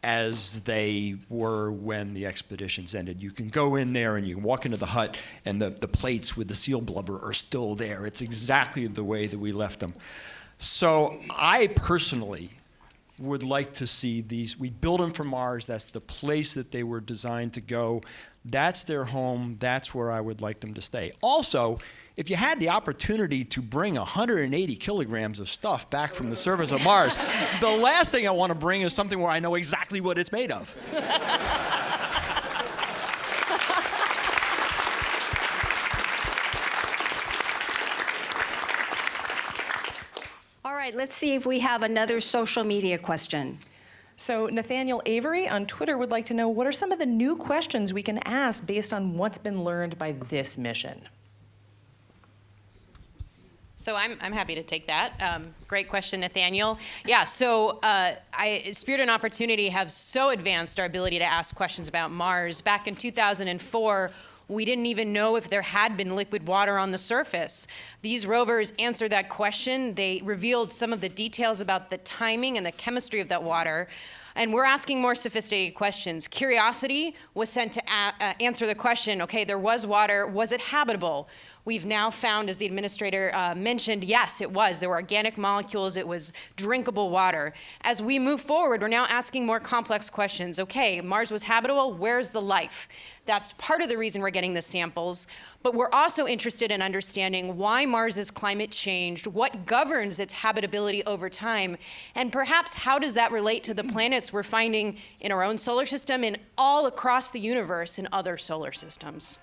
as they were when the expeditions ended. You can go in there and you can walk into the hut, and the plates with the seal blubber are still there. It's exactly the way that we left them. So I personally would like to see these. We built them for Mars. That's the place that they were designed to go. That's their home. That's where I would like them to stay. Also, if you had the opportunity to bring 180 kilograms of stuff back from the surface of Mars, the last thing I want to bring is something where I know exactly what it's made of. All right, let's see if we have another social media question. So Nathaniel Avery on Twitter would like to know, what are some of the new questions we can ask based on what's been learned by this mission? So I'm happy to take that. Great question, Nathaniel. Yeah, so Spirit and Opportunity have so advanced our ability to ask questions about Mars. Back in 2004, we didn't even know if there had been liquid water on the surface. These rovers answered that question. They revealed some of the details about the timing and the chemistry of that water. And we're asking more sophisticated questions. Curiosity was sent to answer the question, okay, there was water, was it habitable? We've now found, as the administrator mentioned, yes, it was. There were organic molecules, it was drinkable water. As we move forward, we're now asking more complex questions. Okay, Mars was habitable, where's the life? That's part of the reason we're getting the samples. But we're also interested in understanding why Mars's climate changed, what governs its habitability over time, and perhaps how does that relate to the planets we're finding in our own solar system and all across the universe in other solar systems.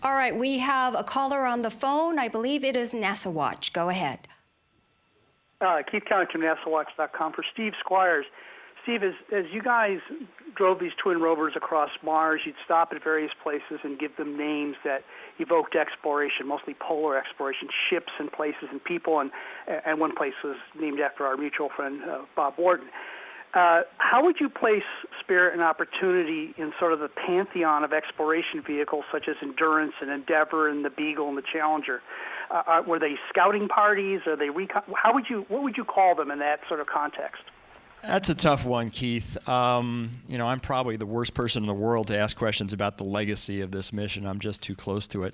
All right, we have a caller on the phone. I believe it is NASA Watch. Go ahead. Keith County from NASAWatch.com for Steve Squyres. Steve, as you guys drove these twin rovers across Mars, you'd stop at various places and give them names that evoked exploration, mostly polar exploration, ships and places and people, and one place was named after our mutual friend, Bob Wharton. How would you place Spirit and Opportunity in sort of the pantheon of exploration vehicles such as Endurance and Endeavour and the Beagle and the Challenger? Were they scouting parties? Are they what would you call them in that sort of context? That's a tough one, Keith. You know, I'm probably the worst person in the world to ask questions about the legacy of this mission. I'm just too close to it.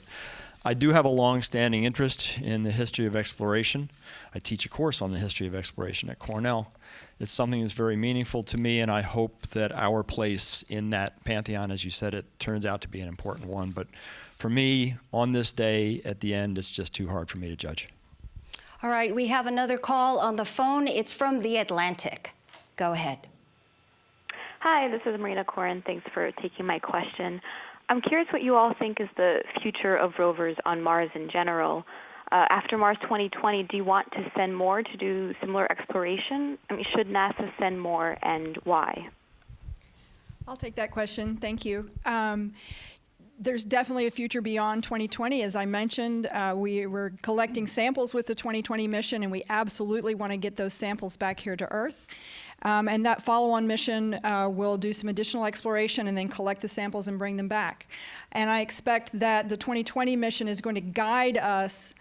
I do have a long-standing interest in the history of exploration. I teach a course on the history of exploration at Cornell. It's something that's very meaningful to me, and I hope that our place in that pantheon, as you said, it turns out to be an important one. But for me, on this day, at the end, it's just too hard for me to judge. All right, we have another call on the phone. It's from The Atlantic. Go ahead. Hi, this is Marina Corin. Thanks for taking my question. I'm curious what you all think is the future of rovers on Mars in general. After Mars 2020, do you want to send more to do similar exploration? I mean, should NASA send more, and why? I'll take that question. Thank you. There's definitely a future beyond 2020. As I mentioned, we were collecting samples with the 2020 mission, and we absolutely want to get those samples back here to Earth. And that follow-on mission will do some additional exploration and then collect the samples and bring them back. And I expect that the 2020 mission is going to guide us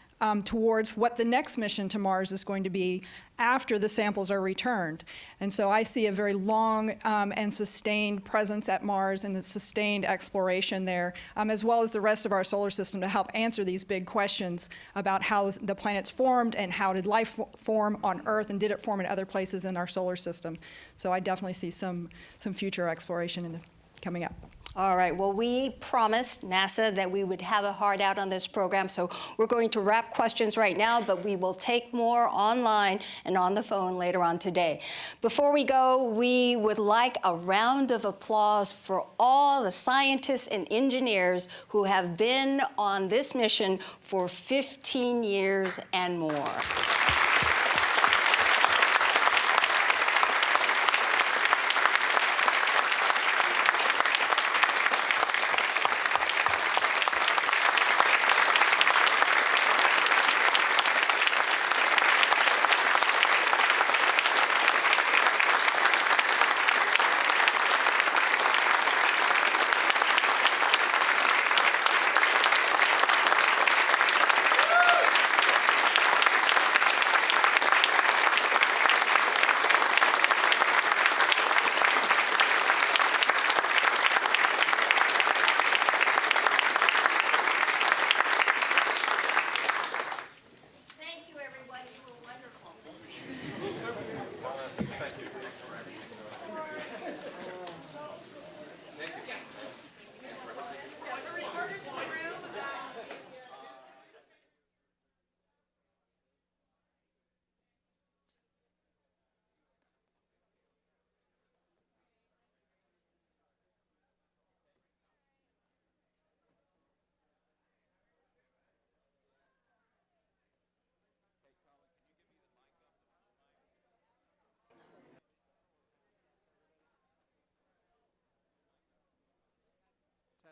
towards what the next mission to Mars is going to be after the samples are returned. And so I see a very long and sustained presence at Mars and the sustained exploration there, as well as the rest of our solar system, to help answer these big questions about how the planets formed and how did life form on Earth, and did it form in other places in our solar system. So I definitely see some future exploration coming up. All right, well, we promised NASA that we would have a hard out on this program, so we're going to wrap questions right now, but we will take more online and on the phone later on today. Before we go, we would like a round of applause for all the scientists and engineers who have been on this mission for 15 years and more.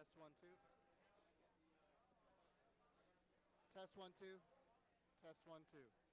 Test 1 2. Test 1 2. Test 1 2.